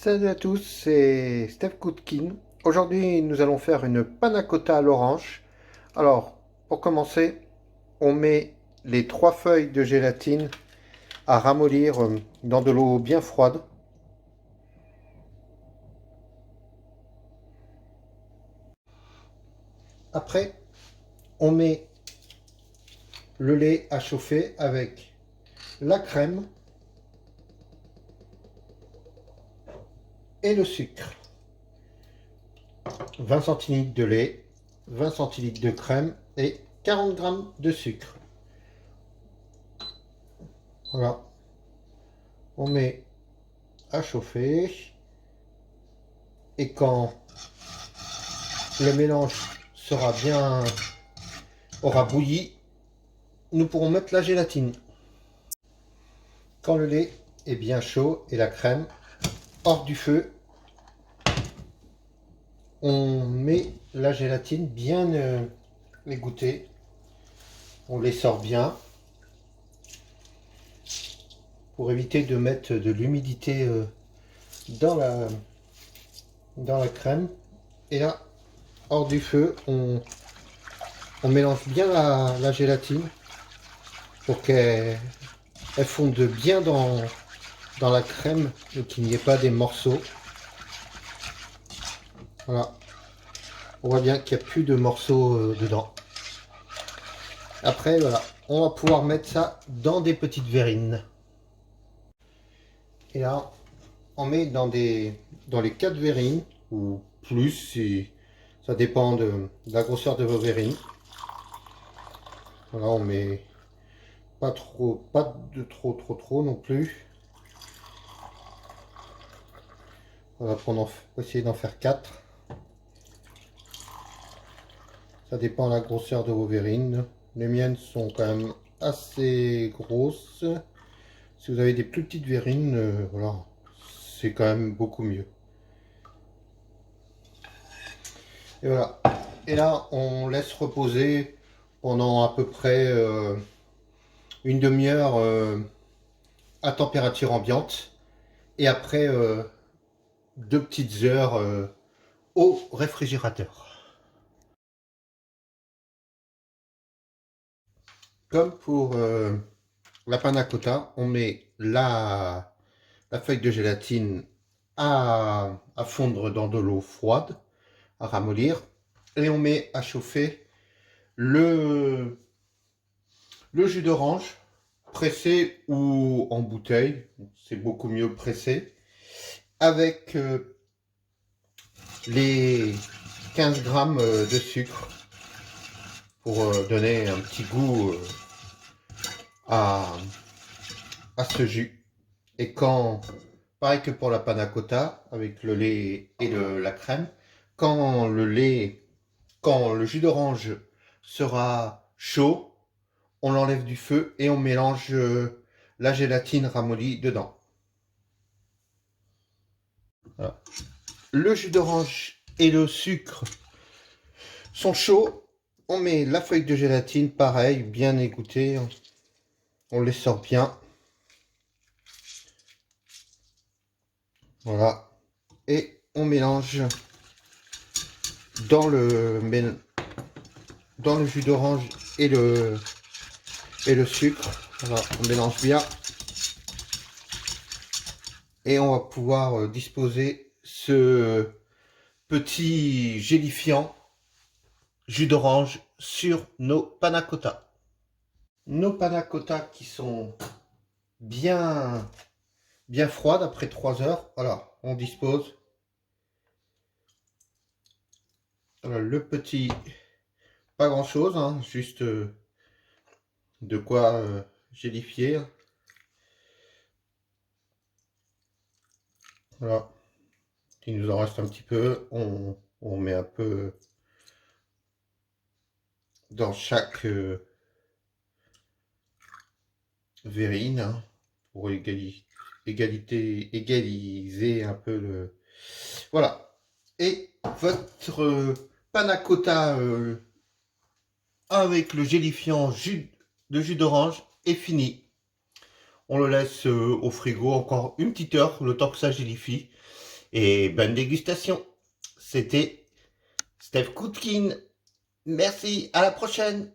Salut à tous, c'est Steph Koutkin. Aujourd'hui, nous allons faire une panna cotta à l'orange. Alors, pour commencer, on met les 3 feuilles de gélatine à ramollir dans de l'eau bien froide. Après, on met le lait à chauffer avec la crème et le sucre. 20 centilitres de lait, 20 centilitres de crème et 40 g de sucre. Voilà. On met à chauffer. Et quand le mélange aura bouilli, nous pourrons mettre la gélatine. Quand le lait est bien chaud et la crème hors du feu, on met la gélatine bien égouttée. On les sort bien pour éviter de mettre de l'humidité dans la crème. Et là, hors du feu, on mélange bien la gélatine pour qu'elle fonde bien dans la crème et qu'il n'y ait pas des morceaux. Voilà, on voit bien qu'il n'y a plus de morceaux dedans. Après, voilà, on va pouvoir mettre ça dans des petites verrines. Et là, on met dans les 4 verrines, ou plus, si ça dépend de la grosseur de vos verrines. Voilà, on met pas de trop non plus. Voilà, on va essayer d'en faire 4. Ça dépend de la grosseur de vos verrines. Les miennes sont quand même assez grosses. Si vous avez des plus petites verrines, voilà, c'est quand même beaucoup mieux. Et voilà. Et là, on laisse reposer pendant à peu près une demi-heure à température ambiante. Et après 2 petites heures au réfrigérateur. Comme pour la panna cotta, on met la feuille de gélatine à fondre dans de l'eau froide, à ramollir, et on met à chauffer le jus d'orange pressé ou en bouteille, c'est beaucoup mieux pressé, avec les 15 grammes de sucre pour donner un petit goût à ce jus. Et quand, pareil que pour la panna cotta, avec le lait et la crème, quand le jus d'orange sera chaud, on l'enlève du feu et on mélange la gélatine ramollie dedans. Voilà. Le jus d'orange et le sucre sont chauds. On met la feuille de gélatine, pareil, bien égouttée. On les sort bien. Voilà. Et on mélange dans le jus d'orange et le sucre. Voilà, on mélange bien. Et on va pouvoir disposer ce petit gélifiant jus d'orange sur nos panna cotta. Nos panna cotta qui sont bien froides après 3 heures. Voilà, on dispose. Voilà, le petit, pas grand chose, hein, juste de quoi gélifier. Voilà, il nous en reste un petit peu, on met un peu dans chaque verrine hein, pour égaliser un peu le... Voilà, et votre panna cotta avec le gélifiant de jus d'orange est fini. On le laisse au frigo encore une petite heure, le temps que ça gélifie. et bonne dégustation. C'était Steph Koutkin. Merci, à la prochaine.